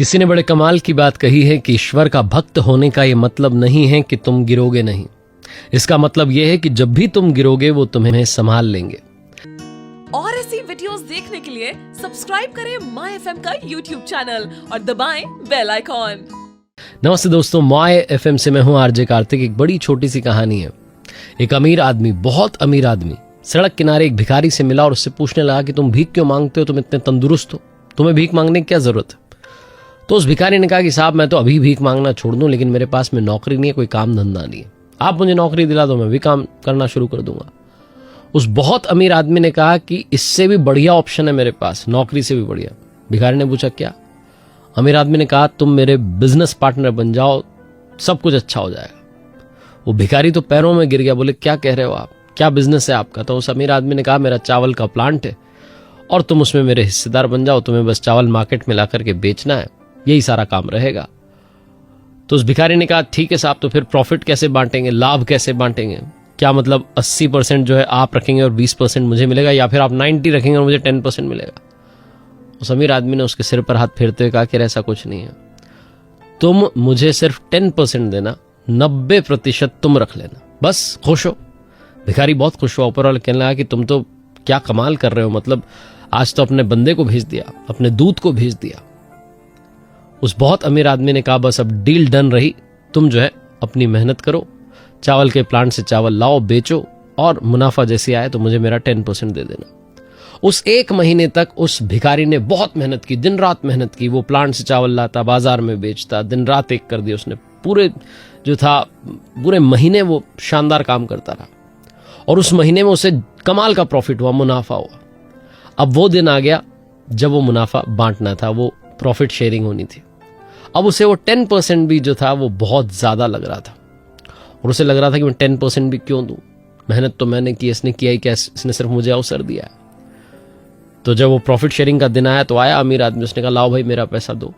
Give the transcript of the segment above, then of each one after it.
किसी ने बड़े कमाल की बात कही है कि ईश्वर का भक्त होने का ये मतलब नहीं है कि तुम गिरोगे नहीं। इसका मतलब यह है कि जब भी तुम गिरोगे वो तुम्हें संभाल लेंगे। और ऐसी वीडियोस देखने के लिए सब्सक्राइब करें माय एफएम का यूट्यूब चैनल और दबाएं बेल आइकॉन। नमस्ते दोस्तों, माय एफएम से मैं हूं आरजे कार्तिक। एक बड़ी छोटी सी कहानी है। एक अमीर आदमी, बहुत अमीर आदमी, सड़क किनारे एक भिखारी से मिला और उससे पूछने लगा कि तुम भीख क्यों मांगते हो, तुम इतने तंदुरुस्त हो, तुम्हें भीख मांगने की क्या जरूरत है। तो उस भिखारी ने कहा कि साहब मैं तो अभी भीख मांगना छोड़ दूं, लेकिन मेरे पास में नौकरी नहीं है, कोई काम धंधा नहीं है। आप मुझे नौकरी दिला दो, मैं भी काम करना शुरू कर दूंगा। उस बहुत अमीर आदमी ने कहा कि इससे भी बढ़िया ऑप्शन है मेरे पास, नौकरी से भी बढ़िया। भिखारी ने पूछा क्या? अमीर आदमी ने कहा तुम मेरे बिजनेस पार्टनर बन जाओ, सब कुछ अच्छा हो जाएगा। वो भिखारी तो पैरों में गिर गया, बोले क्या कह रहे हो आप, क्या बिजनेस है आपका? तो उस अमीर आदमी ने कहा मेरा चावल का प्लांट है और तुम उसमें मेरे हिस्सेदार बन जाओ, तुम्हें बस चावल मार्केट में ला करके बेचना है, यही सारा काम रहेगा। तो उस भिखारी ने कहा ठीक है साहब, तो फिर प्रॉफिट कैसे बांटेंगे, लाभ कैसे बांटेंगे? क्या मतलब 80% जो है आप रखेंगे और 20% मुझे मिलेगा, या फिर आप 90 रखेंगे और मुझे 10% मिलेगा? उस अमीर आदमी ने उसके सिर पर हाथ फेरते हुए कहा कि ऐसा कुछ नहीं है, तुम मुझे सिर्फ 10% देना, 90% तुम रख लेना, बस खुश हो। भिखारी बहुत खुश हुआ। ऊपर वाला कहने लगा कि तुम तो क्या कमाल कर रहे हो, मतलब आज तो अपने बंदे को भेज दिया, अपने दूत को भेज दिया। उस बहुत अमीर आदमी ने कहा बस अब डील डन रही, तुम जो है अपनी मेहनत करो, चावल के प्लांट से चावल लाओ, बेचो और मुनाफा जैसे आए तो मुझे मेरा 10% दे देना। उस एक महीने तक उस भिखारी ने बहुत मेहनत की, दिन रात मेहनत की। वो प्लांट से चावल लाता, बाजार में बेचता, दिन रात एक कर दिया उसने। पूरे महीने वो शानदार काम करता रहा और उस महीने में उसे कमाल का प्रॉफिट हुआ, मुनाफा हुआ। अब वो दिन आ गया जब वो मुनाफा बांटना था, वो प्रॉफिट शेयरिंग होनी थी। अब उसे वो 10% भी जो था वो बहुत ज्यादा लग रहा था और उसे लग रहा था कि मैं 10% भी क्यों दूं, मेहनत तो मैंने की, इसने किया ही क्या, इसने सिर्फ मुझे अवसर दिया है। तो जब वो प्रॉफिट शेयरिंग का दिन आया तो आया अमीर आदमी, उसने कहा लाओ भाई मेरा पैसा दो।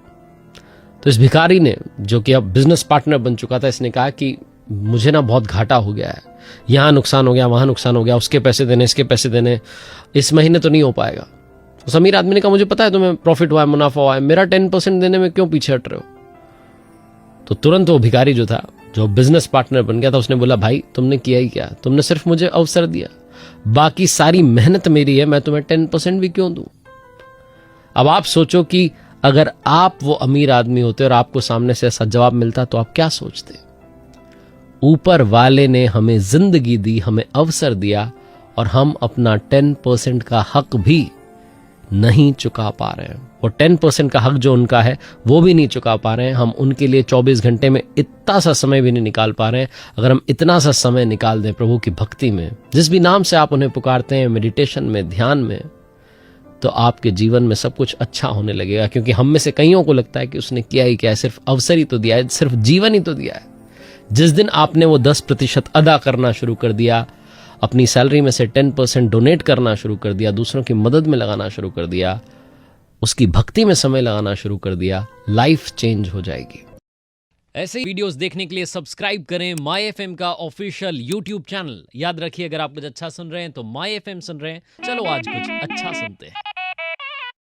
तो इस भिखारी ने, जो कि अब बिजनेस पार्टनर बन चुका था, इसने कहा कि मुझे ना बहुत घाटा हो गया है, यहां नुकसान हो गया, वहां नुकसान हो गया, उसके पैसे देने, इसके पैसे देने, इस महीने तो नहीं हो पाएगा। उस अमीर आदमी ने कहा मुझे पता है तुम्हें प्रॉफिट हुआ है, मुनाफा हुआ है, मेरा 10% देने में क्यों पीछे हट रहे हो? तो तुरंत वो भिखारी जो था, जो बिजनेस पार्टनर बन गया था, उसने बोला भाई तुमने किया ही क्या, तुमने सिर्फ मुझे अवसर दिया, बाकी सारी मेहनत मेरी है, मैं तुम्हें 10% भी क्यों दूं? अब आप सोचो कि अगर आप वो अमीर आदमी होते और आपको सामने से ऐसा जवाब मिलता तो आप क्या सोचते? ऊपर वाले ने हमें जिंदगी दी, हमें अवसर दिया और हम अपना 10% का हक भी नहीं चुका पा रहे हैं। वो 10% का हक जो उनका है वो भी नहीं चुका पा रहे हैं। हम उनके लिए 24 घंटे में इतना सा समय भी नहीं निकाल पा रहे हैं। अगर हम इतना सा समय निकाल दें प्रभु की भक्ति में, जिस भी नाम से आप उन्हें पुकारते हैं, मेडिटेशन में, ध्यान में, तो आपके जीवन में सब कुछ अच्छा होने लगेगा। क्योंकि हम में से कईयों को लगता है कि उसने किया ही क्या है, सिर्फ अवसर ही तो दिया है, सिर्फ जीवन ही तो दिया है। जिस दिन आपने वो 10% अदा करना शुरू कर दिया, अपनी सैलरी में से 10% डोनेट करना शुरू कर दिया, दूसरों की मदद में लगाना शुरू कर दिया, उसकी भक्ति में समय लगाना शुरू कर दिया, लाइफ चेंज हो जाएगी। ऐसे ही वीडियोस देखने के लिए सब्सक्राइब करें माय एफएम का ऑफिशियल यूट्यूब चैनल। याद रखिए अगर आप कुछ अच्छा सुन रहे हैं तो माय एफएम सुन रहे हैं। चलो आज कुछ अच्छा सुनते हैं।